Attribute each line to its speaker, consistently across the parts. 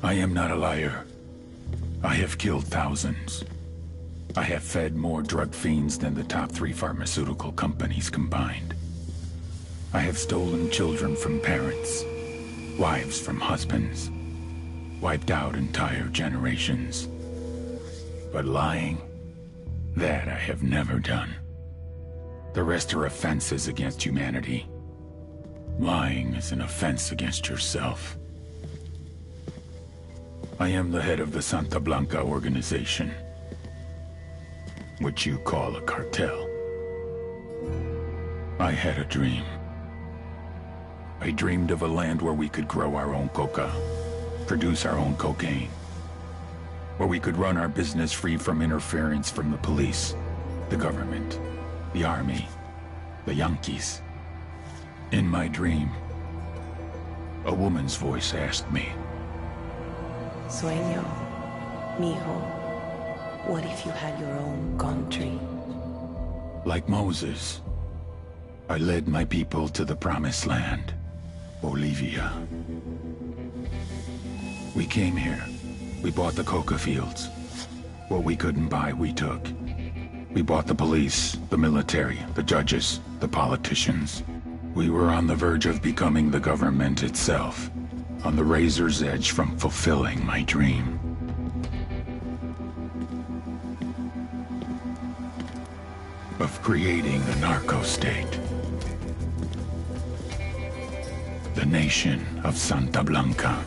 Speaker 1: I am not a liar. I have killed thousands. I have fed more drug fiends than the top 3 pharmaceutical companies combined. I have stolen children from parents, wives from husbands, wiped out entire generations. But lying, that I have never done. The rest are offenses against humanity. Lying is an offense against yourself. I am the head of the Santa Blanca organization, which you call a cartel. I had a dream. I dreamed of a land where we could grow our own coca, produce our own cocaine, where we could run our business free from interference from the police, the government, the army, the Yankees. In my dream, a woman's voice asked me,
Speaker 2: Sueño, mijo, what if you had your own country?
Speaker 1: Like Moses, I led my people to the promised land, Bolivia. We came here. We bought the coca fields. What we couldn't buy, we took. We bought the police, the military, the judges, the politicians. We were on the verge of becoming the government itself, on the razor's edge from fulfilling my dream. Of creating a narco-state. The nation of Santa Blanca.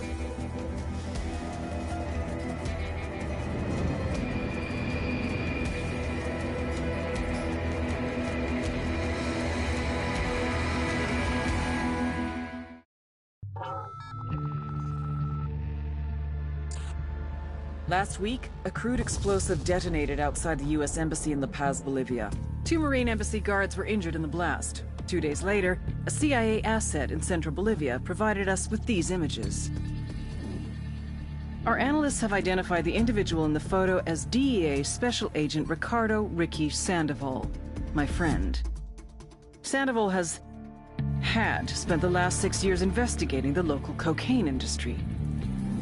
Speaker 3: Last week, a crude explosive detonated outside the U.S. Embassy in La Paz, Bolivia. 2 Marine Embassy guards were injured in the blast. 2 days later, a CIA asset in central Bolivia provided us with these images. Our analysts have identified the individual in the photo as DEA Special Agent Ricardo Ricky Sandoval, my friend. Sandoval had spent the last 6 years investigating the local cocaine industry.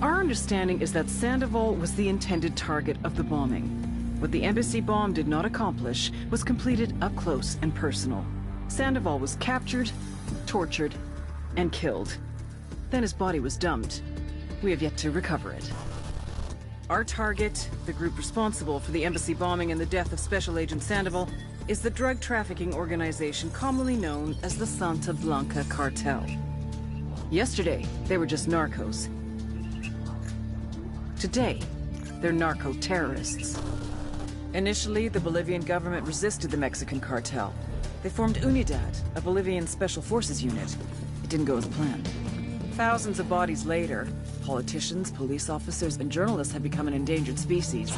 Speaker 3: Our understanding is that Sandoval was the intended target of the bombing. What the embassy bomb did not accomplish was completed up close and personal. Sandoval was captured, tortured, and killed. Then his body was dumped. We have yet to recover it. Our target, the group responsible for the embassy bombing and the death of Special Agent Sandoval, is the drug trafficking organization commonly known as the Santa Blanca Cartel. Yesterday, they were just narcos. Today, they're narco-terrorists. Initially, the Bolivian government resisted the Mexican cartel. They formed UNIDAD, a Bolivian special forces unit. It didn't go as planned. Thousands of bodies later, politicians, police officers, and journalists have become an endangered species.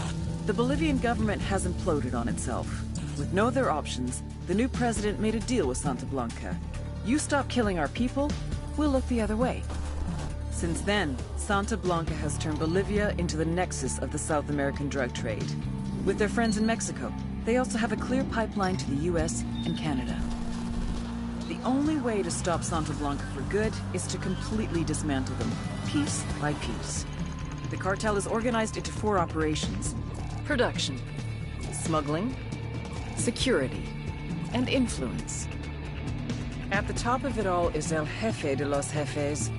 Speaker 3: The Bolivian government has imploded on itself. With no other options, the new president made a deal with Santa Blanca. You stop killing our people, we'll look the other way. Since then, Santa Blanca has turned Bolivia into the nexus of the South American drug trade. With their friends in Mexico, they also have a clear pipeline to the US and Canada. The only way to stop Santa Blanca for good is to completely dismantle them, piece by piece. The cartel is organized into 4 operations: production, smuggling, security, and influence. At the top of it all is El Jefe de los Jefes,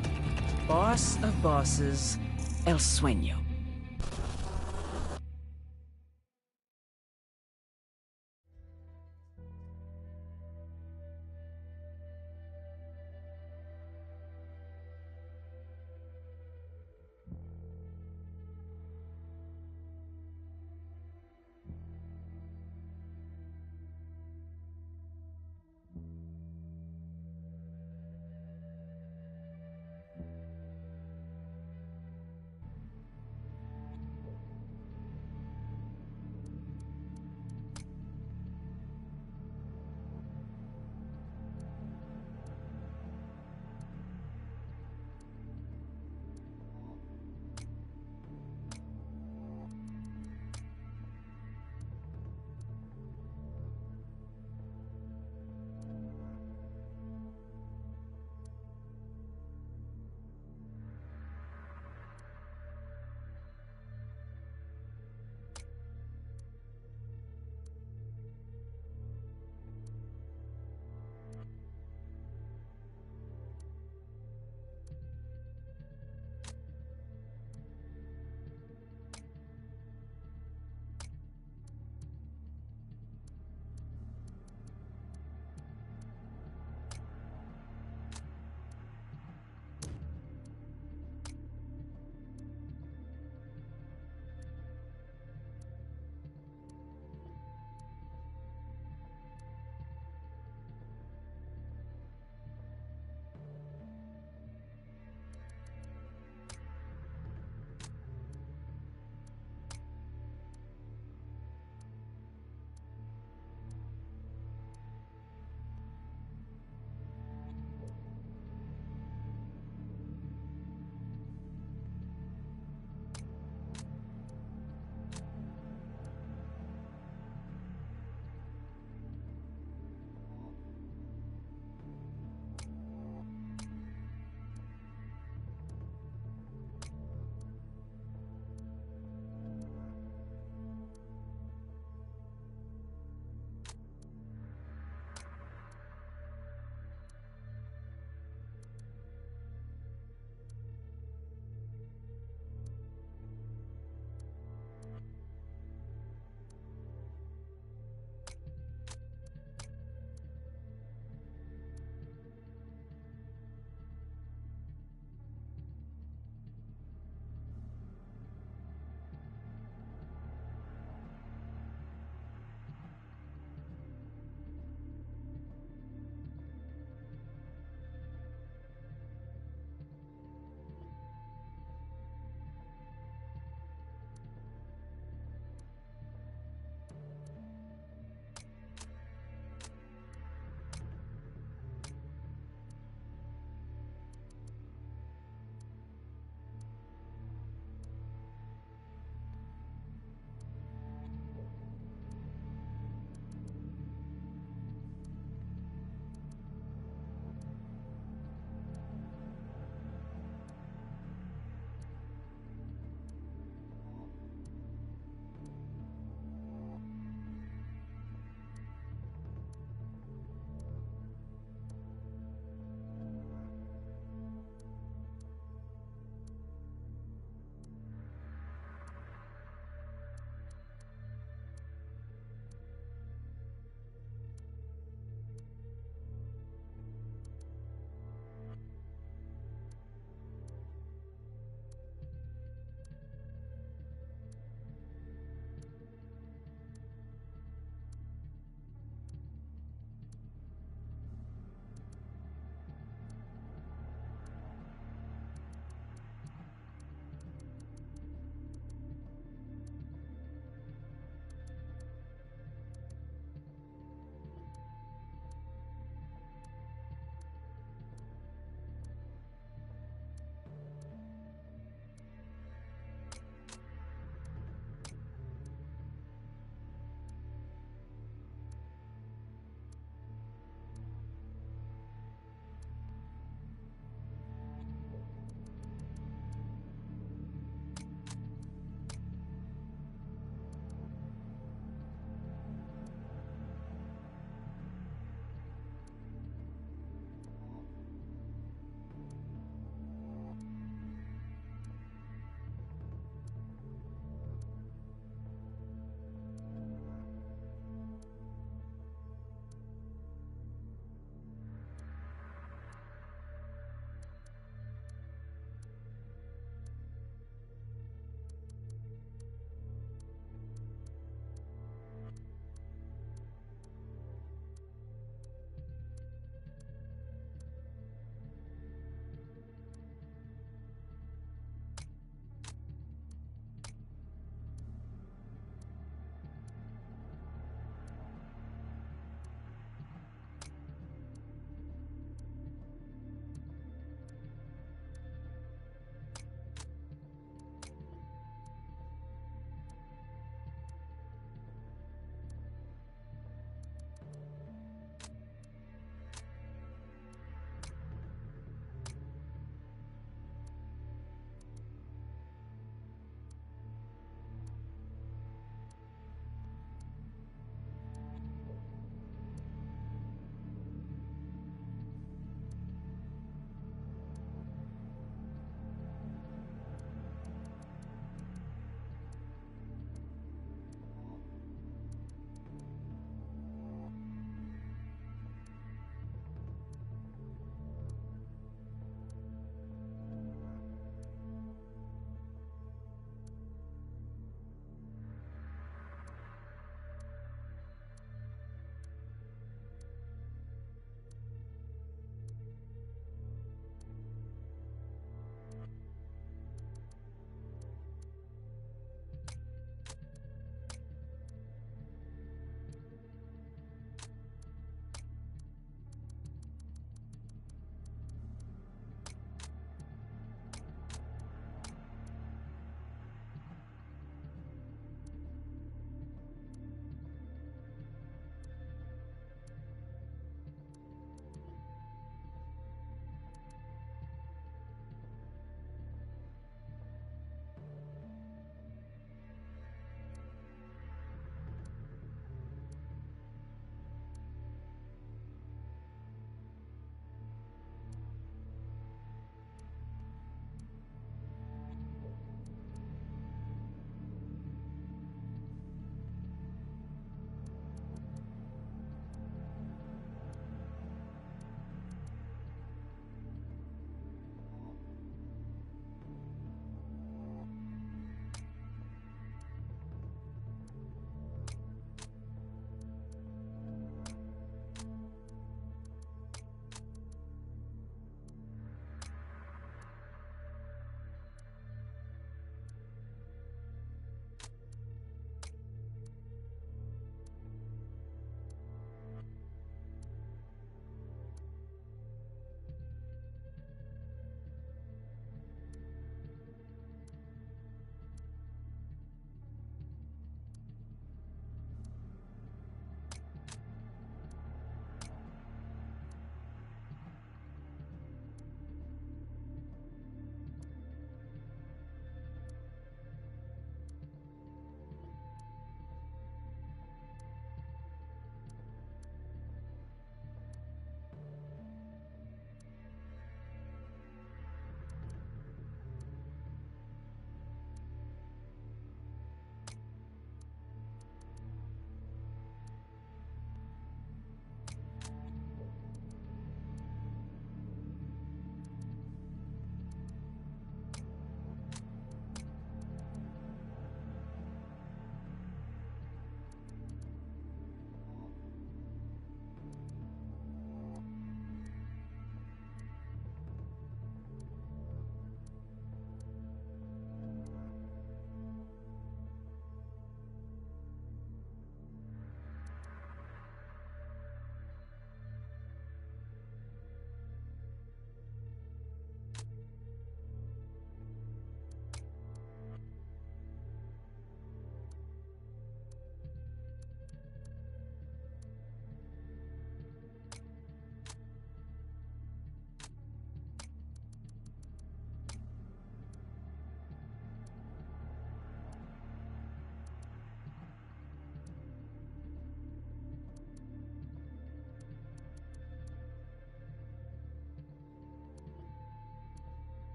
Speaker 3: boss of bosses, El Sueño.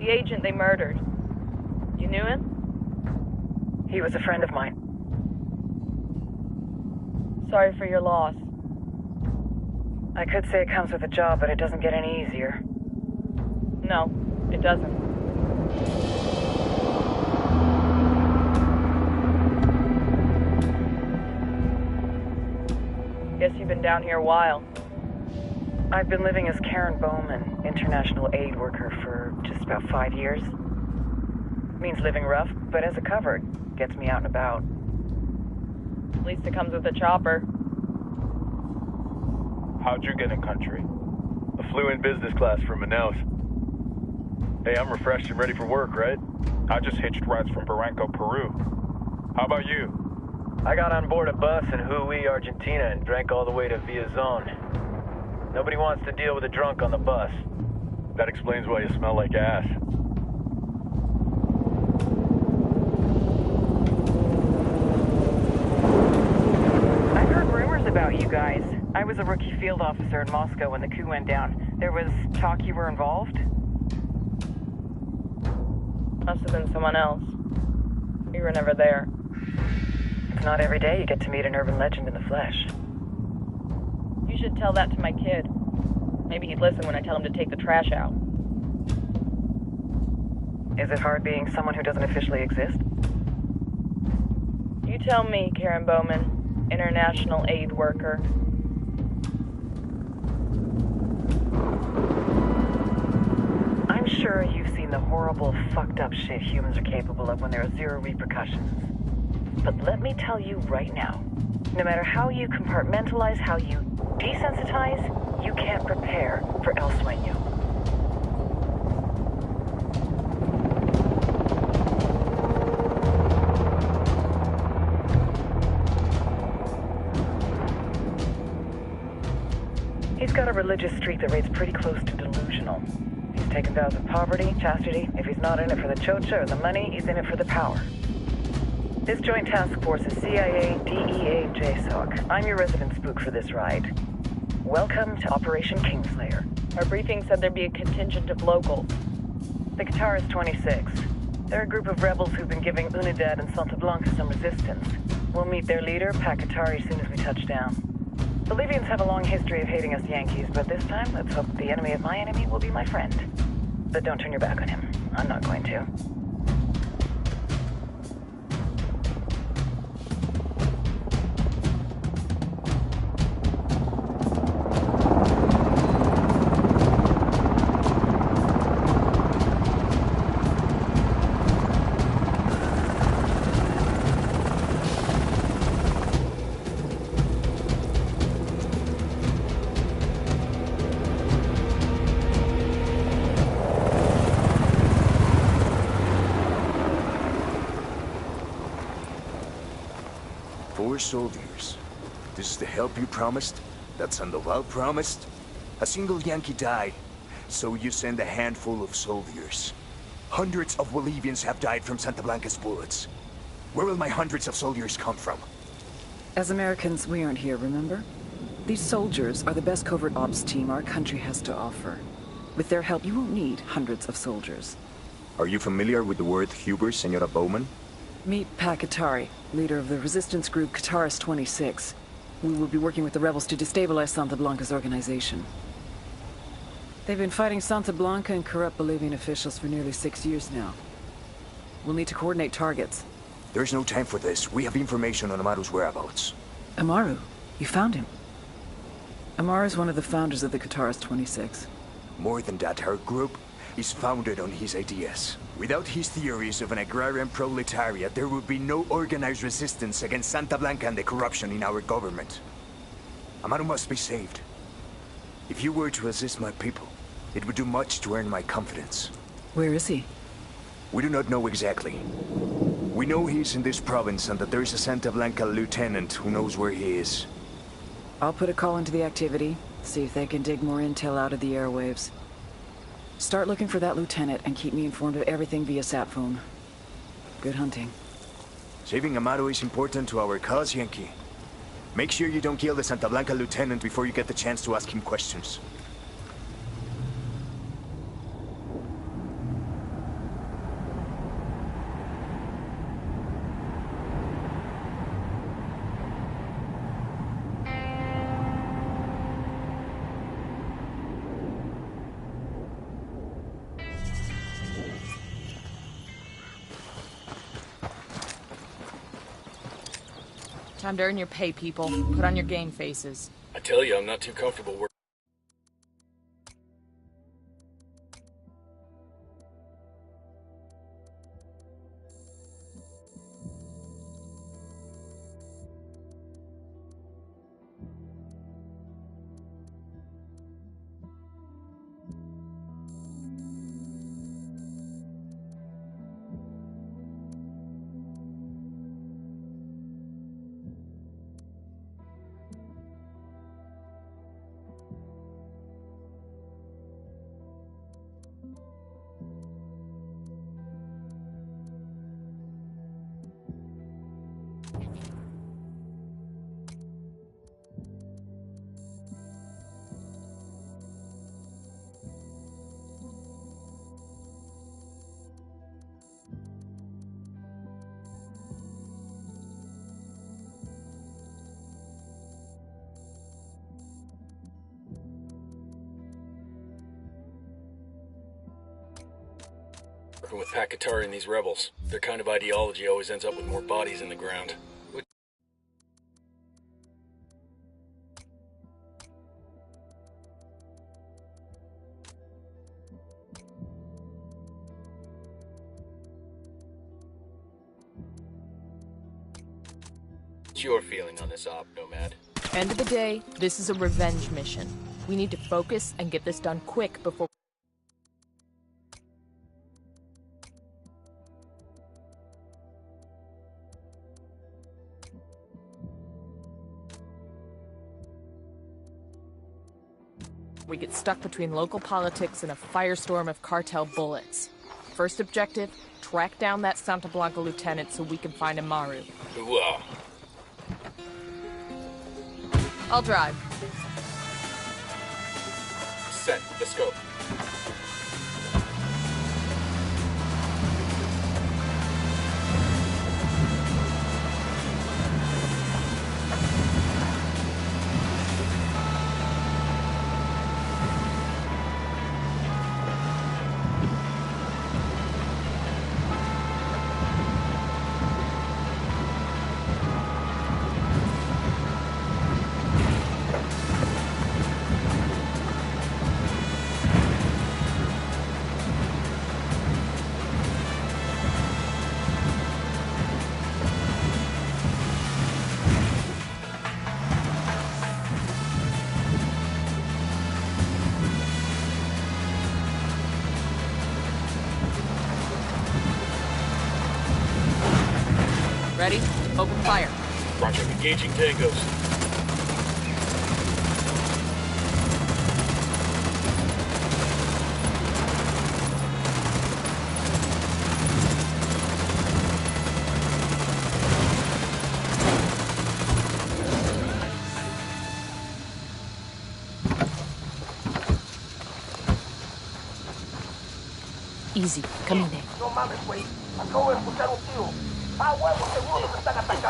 Speaker 4: The agent they murdered. You knew him?
Speaker 3: He was a friend of mine.
Speaker 4: Sorry for your loss.
Speaker 3: I could say it comes with a job, but it doesn't get any easier.
Speaker 4: No, it doesn't. Guess you've been down here a while.
Speaker 3: I've been living as Karen Bowman, international aid worker, for just about 5 years. Means living rough, but as a cover, gets me out and about.
Speaker 4: At least it comes with a chopper.
Speaker 5: How'd you get in country? I flew in business class from Manaus. Hey, I'm refreshed and ready for work, right? I just hitched rides from Barranco, Peru. How about you?
Speaker 6: I got on board a bus in Hui, Argentina, and drank all the way to Villazon. Nobody wants to deal with a drunk on the bus.
Speaker 5: That explains why you smell like ass.
Speaker 3: I've heard rumors about you guys. I was a rookie field officer in Moscow when the coup went down. There was talk you were involved?
Speaker 4: Must have been someone else. We were never there.
Speaker 3: It's not every day you get to meet an urban legend in the flesh.
Speaker 4: You should tell that to my kid. Maybe he'd listen when I tell him to take the trash out.
Speaker 3: Is it hard being someone who doesn't officially exist?
Speaker 4: You tell me, Karen Bowman, international aid worker.
Speaker 3: I'm sure you've seen the horrible, fucked up shit humans are capable of when there are zero repercussions. But let me tell you right now, no matter how you compartmentalize, how you desensitize, you can't prepare for El Sueño. He's got a religious streak that rates pretty close to delusional. He's taken vows of poverty, chastity. If he's not in it for the chocha or the money, he's in it for the power. This joint task force is CIA, DEA, JSOC. I'm your resident spook for this ride. Welcome to Operation Kingslayer.
Speaker 4: Our briefing said there'd be a contingent of locals.
Speaker 3: The Guitarist 26. They're a group of rebels who've been giving Unidad and Santa Blanca some resistance. We'll meet their leader, Ps4, soon as we touch down. Bolivians have a long history of hating us Yankees, but this time, let's hope the enemy of my enemy will be my friend. But don't turn your back on him. I'm not going to.
Speaker 7: Soldiers. This is the help you promised? That Sandoval promised? A single Yankee died, so you send a handful of soldiers. Hundreds of Bolivians have died from Santa Blanca's bullets. Where will my hundreds of soldiers come from?
Speaker 3: As Americans, we aren't here, remember? These soldiers are the best covert ops team our country has to offer. With their help, you won't need hundreds of soldiers.
Speaker 7: Are you familiar with the word Huber, Senora Bowman?
Speaker 3: Meet Ps4, leader of the resistance group Guitarist 26. We will be working with the rebels to destabilize Santa Blanca's organization. They've been fighting Santa Blanca and corrupt Bolivian officials for nearly 6 years now. We'll need to coordinate targets.
Speaker 7: There's no time for this. We have information on Amaru's whereabouts.
Speaker 3: Amaru? You found him? Amaru is one of the founders of the Guitarist 26.
Speaker 7: More than that, her group is founded on his ideas. Without his theories of an agrarian proletariat, there would be no organized resistance against Santa Blanca and the corruption in our government. Amaru must be saved. If you were to assist my people, it would do much to earn my confidence.
Speaker 3: Where is he?
Speaker 7: We do not know exactly. We know he's in this province and that there is a Santa Blanca lieutenant who knows where he is.
Speaker 3: I'll put a call into the activity, see if they can dig more intel out of the airwaves. Start looking for that lieutenant and keep me informed of everything via sat phone. Good hunting.
Speaker 7: Saving Amaru is important to our cause, Yankee. Make sure you don't kill the Santa Blanca lieutenant before you get the chance to ask him questions.
Speaker 8: Time to earn your pay, people. Put on your game faces.
Speaker 9: I tell you, I'm not too comfortable working. Working with Pakatari and these rebels. Their kind of ideology always ends up with more bodies in the ground. What's your feeling on this op, Nomad?
Speaker 8: End of the day, this is a revenge mission. We need to focus and get this done quick before... we get stuck between local politics and a firestorm of cartel bullets. First objective, track down that Santa Blanca lieutenant so we can find Amaru.
Speaker 9: Ooh,
Speaker 8: I'll drive.
Speaker 9: Set. Let's go.
Speaker 8: Ready? Open fire.
Speaker 9: Roger, engaging tangos.
Speaker 8: Easy. Come in.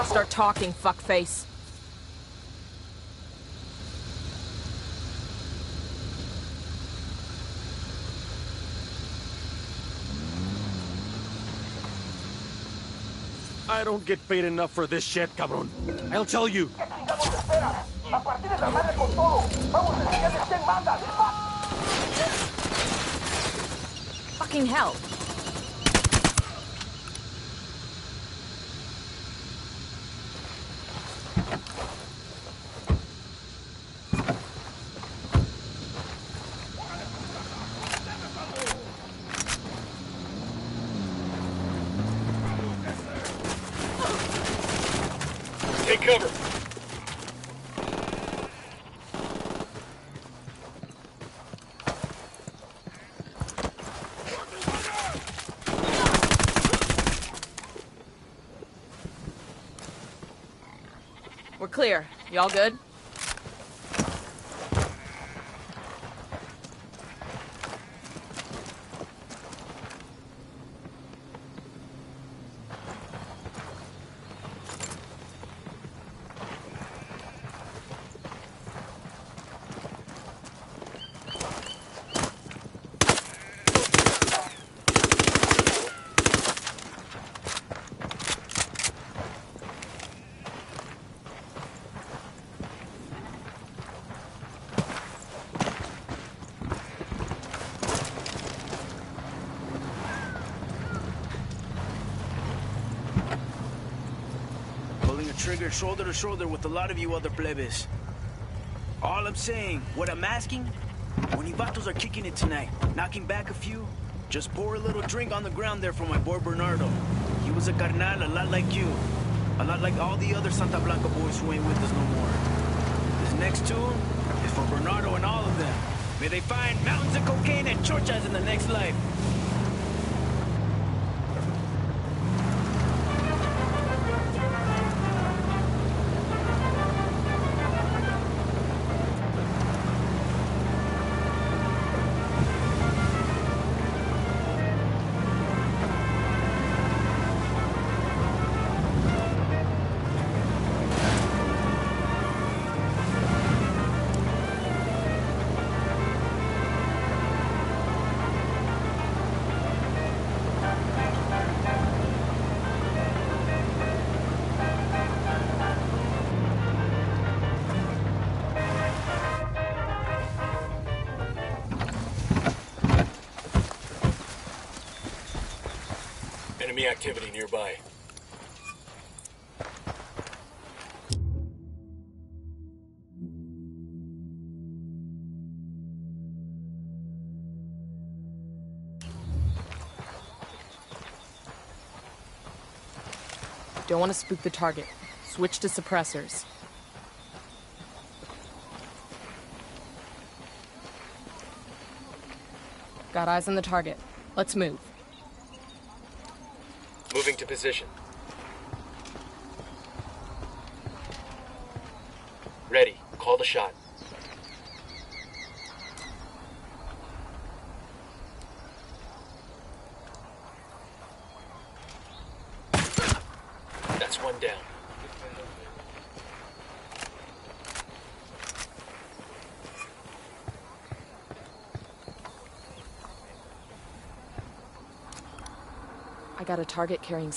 Speaker 8: Start talking, fuckface.
Speaker 10: I don't get paid enough for this shit, cabrón. I'll tell you.
Speaker 8: Fucking hell.
Speaker 9: Take cover.
Speaker 8: We're clear. Y'all good?
Speaker 11: trigger shoulder to shoulder with a lot of you other plebes. All I'm saying, what I'm asking, when you vatos are kicking it tonight, knocking back a few, just pour a little drink on the ground there for my boy Bernardo. He was a carnal, a lot like you. A lot like all the other Santa Blanca boys who ain't with us no more. This next tune is for Bernardo and all of them. May they find mountains of cocaine and chorchas in the next life.
Speaker 9: Enemy activity nearby.
Speaker 8: Don't want to spook the target. Switch to suppressors. Got eyes on the target. Let's move.
Speaker 9: Moving to position. Ready. Call the shot. That's one down.
Speaker 8: I got a target carrying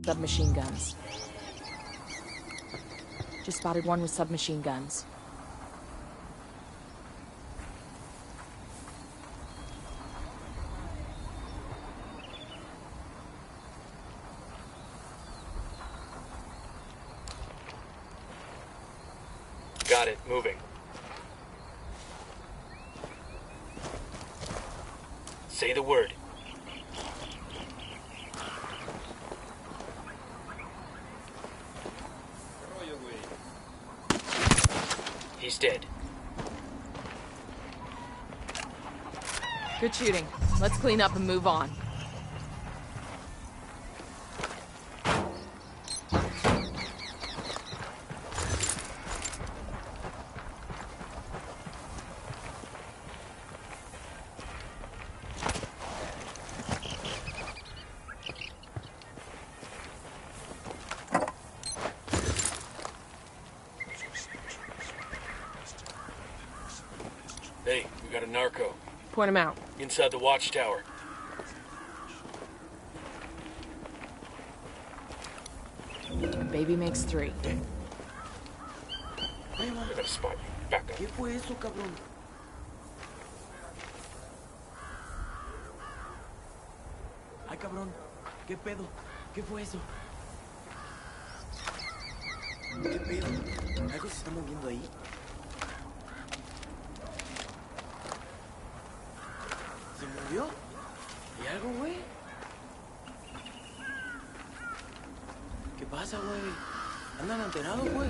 Speaker 8: submachine guns. Just spotted one with submachine guns.
Speaker 9: Got it. Moving. Say the word. He's dead.
Speaker 8: Good shooting. Let's clean up and move on.
Speaker 9: Hey, we got a narco.
Speaker 8: Point him out.
Speaker 9: Inside the watchtower.
Speaker 8: Baby makes 3.
Speaker 9: I got a spot. Back up.
Speaker 11: ¿Qué fue eso, cabrón? Ay, cabrón. ¿Qué pedo? ¿Qué fue eso? ¿Qué pedo? ¿Algo se está moviendo ahí? ¿Se movió? ¿Hay algo, güey? ¿Qué pasa, güey? ¿Andan alterados, güey?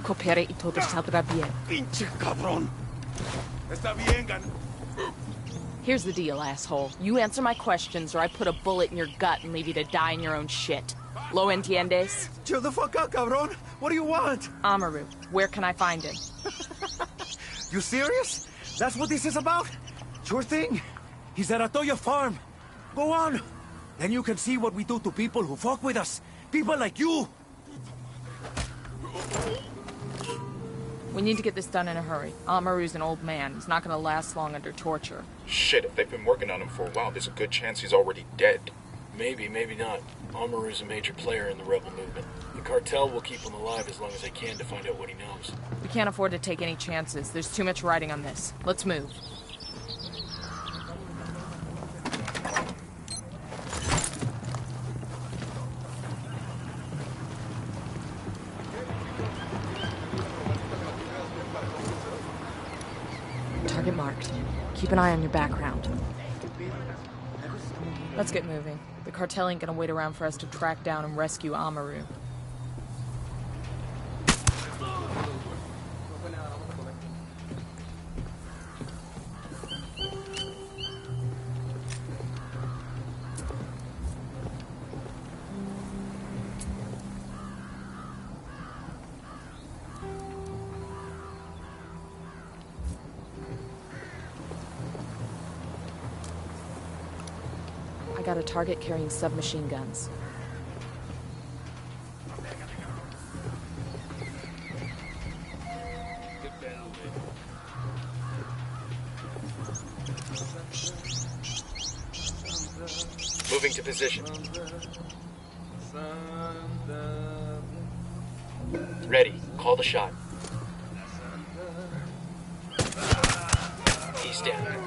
Speaker 8: Coopere y todo saldrá bien.
Speaker 10: Pinche cabrón. Está bien, gan.
Speaker 8: Here's the deal, asshole. You answer my questions or I put a bullet in your gut and leave you to die in your own shit. Lo entiendes?
Speaker 10: Chill the fuck out, cabrón. What do you want?
Speaker 8: Amaru, where can I find him?
Speaker 10: You serious?
Speaker 11: That's what this is about? Sure thing. He's at Atoya Farm. Go on. Then you can see what we do to people who fuck with us. People like you.
Speaker 8: We need to get this done in a hurry. Amaru's an old man. He's not gonna last long under torture.
Speaker 12: Shit, if they've been working on him for a while, there's a good chance he's already dead.
Speaker 9: Maybe, maybe not. Amaru's a major player in the rebel movement. The cartel will keep him alive as long as they can to find out what he knows.
Speaker 8: We can't afford to take any chances. There's too much riding on this. Let's move. Target marked. Keep an eye on your background. Let's get moving. The cartel ain't gonna wait around for us to track down and rescue Amaru. I got a target carrying submachine guns.
Speaker 9: Moving to position. Ready. Call the shot. He's down.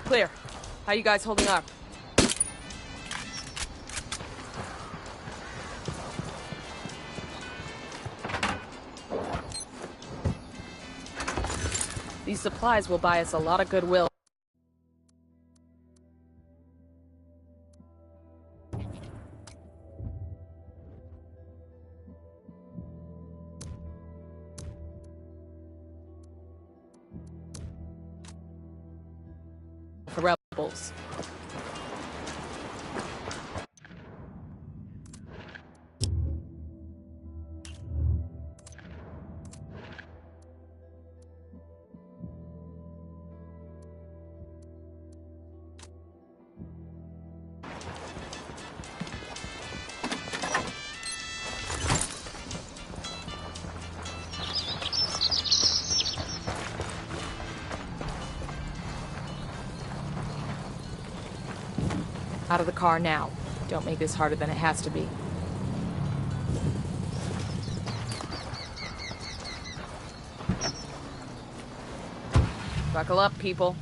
Speaker 8: Clear. How you guys holding up? These supplies will buy us a lot of goodwill. For rebels. Out of the car now. Don't make this harder than it has to be. Buckle up, people.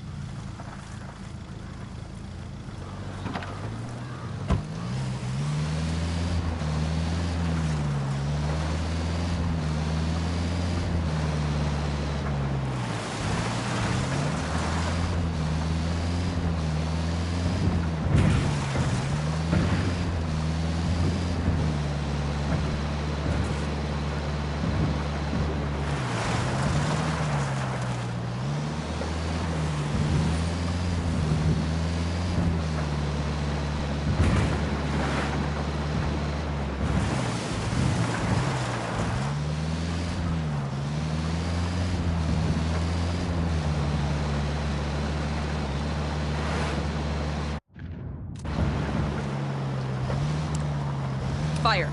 Speaker 8: Fire.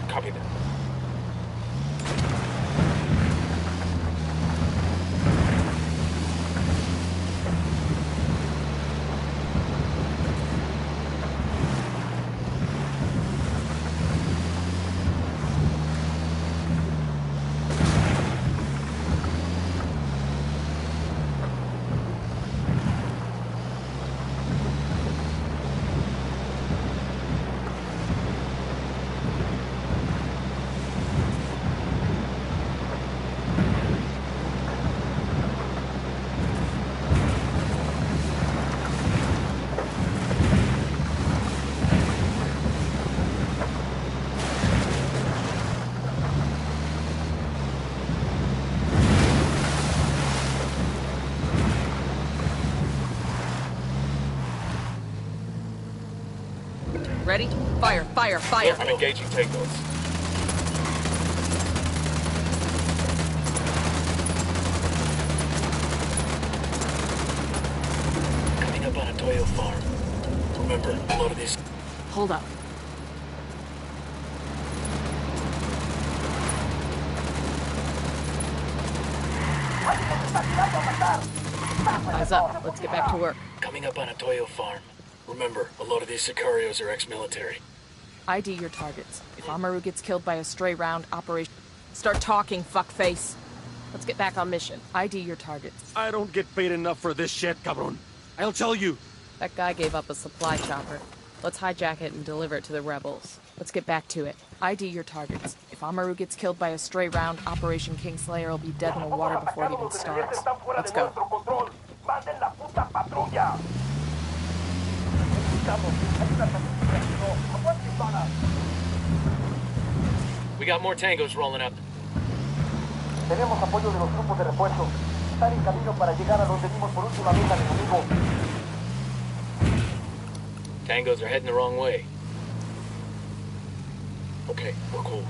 Speaker 12: Copy that.
Speaker 8: Fire, fire, fire!
Speaker 9: I'm engaging tangos. Coming up on a Toyo farm. Remember, a lot of these...
Speaker 8: Hold up. Eyes up. Let's get back to work.
Speaker 9: Coming up on a Toyo farm. Remember, a lot of these Sicarios are ex-military.
Speaker 8: ID your targets. If Amaru gets killed by a stray round, operation... Start talking, fuckface. Let's get back on mission. ID your targets.
Speaker 10: I don't get paid enough for this shit, cabron. I'll tell you.
Speaker 8: That guy gave up a supply chopper. Let's hijack it and deliver it to the rebels. Let's get back to it. ID your targets. If Amaru gets killed by a stray round, Operation Kingslayer will be dead in the water before it even starts. Let's go.
Speaker 9: We got more tangos rolling up.
Speaker 13: Tenemos apoyo de los grupos de refuerzo. Están en camino para llegar a donde vimos por última vez al enemigo.
Speaker 9: Tangos are heading the wrong way. Okay, we're cool.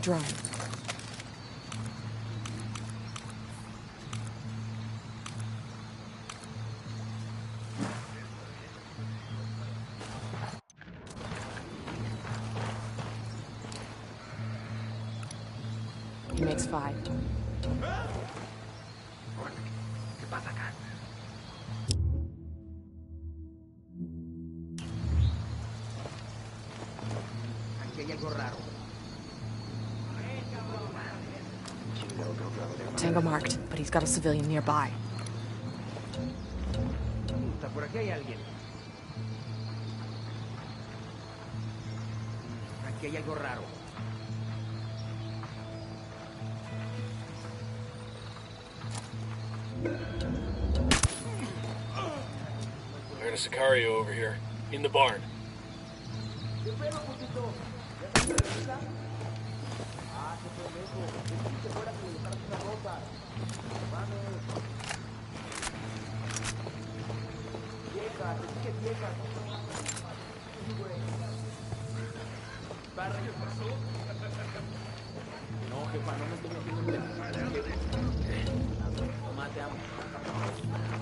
Speaker 8: Drone. He makes 5. Tango marked, but he's got a civilian nearby.
Speaker 13: Por aquí hay alguien. Aquí hay algo raro.
Speaker 9: I heard a Sicario over here, in the barn.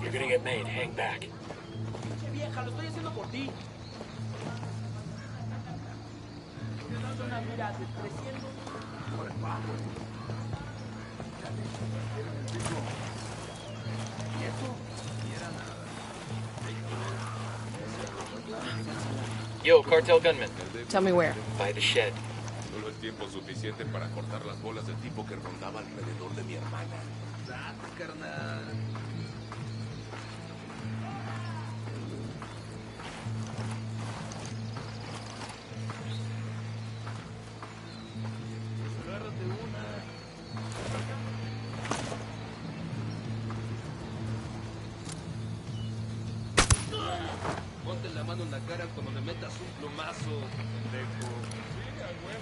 Speaker 9: You're gonna get made. Hang back.
Speaker 13: Vieja, lo estoy haciendo por ti. Una mira de 300 por el bajo. Y eso ni era nada.
Speaker 9: Yo, cartel gunman.
Speaker 8: Tell me where.
Speaker 9: By the shed.
Speaker 14: Solo es tiempo suficiente para cortar las bolas del tipo que rondaba alrededor de mi hermana.
Speaker 13: Date, carnal.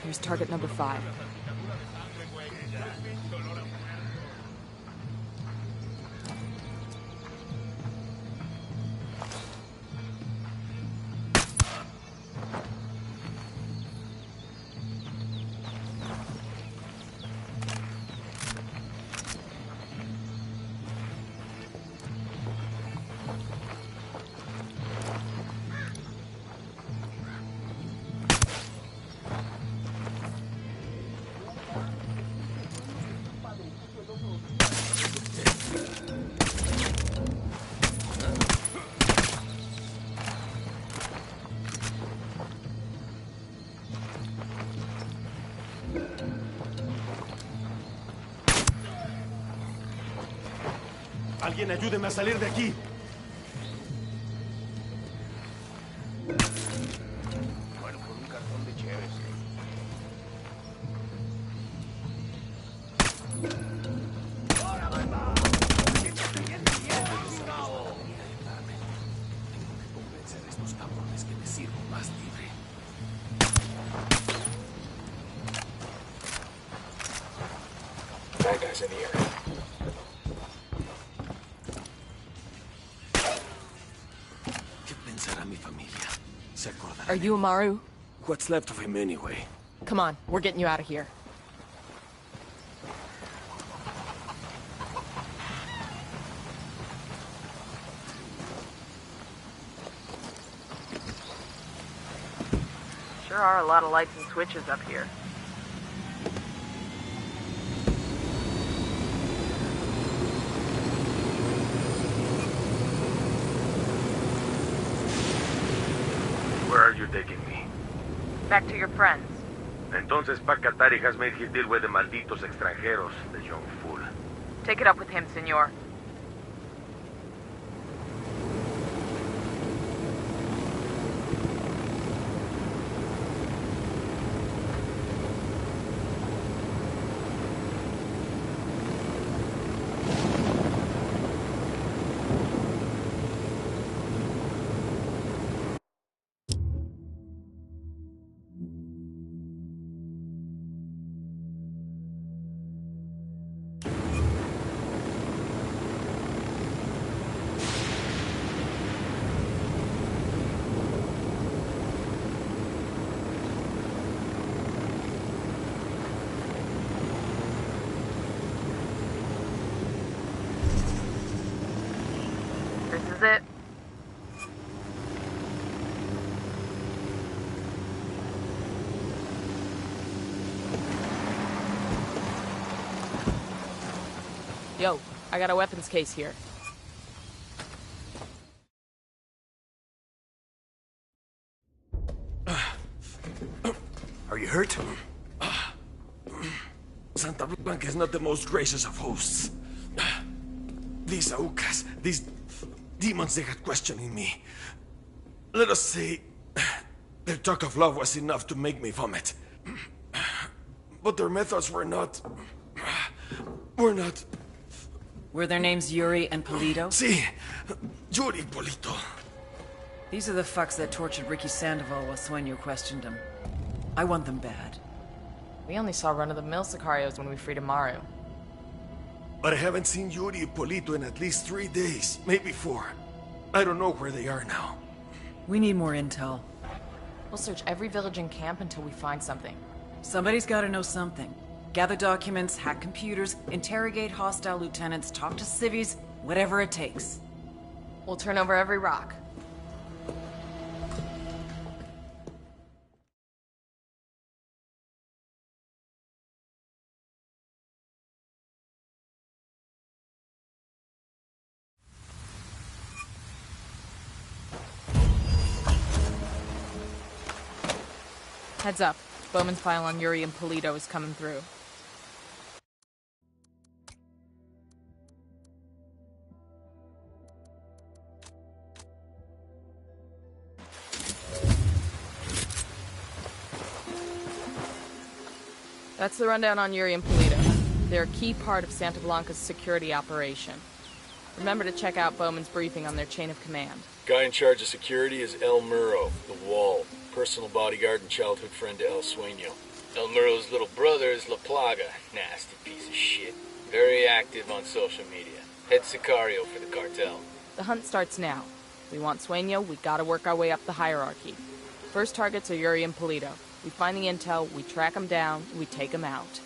Speaker 8: Here's target number 5.
Speaker 10: Alguien ayúdeme a salir de aquí.
Speaker 14: Bueno, con un cartón de cheves. Cabrones que me sirvo más libre.
Speaker 9: Bad guys in the area.
Speaker 10: ¿Qué pensará mi familia? Se acordará.
Speaker 8: Are you Amaru?
Speaker 10: What's left of him anyway?
Speaker 8: Come on, we're getting you out of here.
Speaker 4: Sure are a lot of lights and switches up here.
Speaker 15: Where are you taking me?
Speaker 4: Back to your friends.
Speaker 15: Entonces, Pacatari has made his deal with the malditos extranjeros, the young fool.
Speaker 4: Take it up with him, senor. This is it.
Speaker 8: Yo, I got a weapons case here.
Speaker 7: Are you hurt?
Speaker 10: Santa Blanca is not the most gracious of hosts. These Aucas, these demons they had questioning me. Let us say, their talk of love was enough to make me vomit. But their methods were not...
Speaker 3: Were their names Yuri and Polito?
Speaker 10: Si, Yuri Polito.
Speaker 3: These are the fucks that tortured Ricky Sandoval while Sueño questioned him. I want them bad.
Speaker 8: We only saw run-of-the-mill Sicarios when we freed Amaru.
Speaker 10: But I haven't seen Yuri and Polito in at least 3 days, maybe 4. I don't know where they are now.
Speaker 3: We need more intel.
Speaker 8: We'll search every village and camp until we find something.
Speaker 3: Somebody's gotta know something. Gather documents, hack computers, interrogate hostile lieutenants, talk to civvies, whatever it takes.
Speaker 8: We'll turn over every rock. Heads up. Bowman's file on Yuri and Polito is coming through. That's the rundown on Yuri and Polito. They're a key part of Santa Blanca's security operation. Remember to check out Bowman's briefing on their chain of command.
Speaker 9: Guy in charge of security is El Muro, the Wall. Personal bodyguard and childhood friend to El Sueño.
Speaker 6: El Muro's little brother is La Plaga. Nasty piece of shit. Very active on social media. Head Sicario for the cartel.
Speaker 8: The hunt starts now. We want Sueño, we gotta work our way up the hierarchy. First targets are Yuri and Polito. We find the intel, we track them down, we take them out.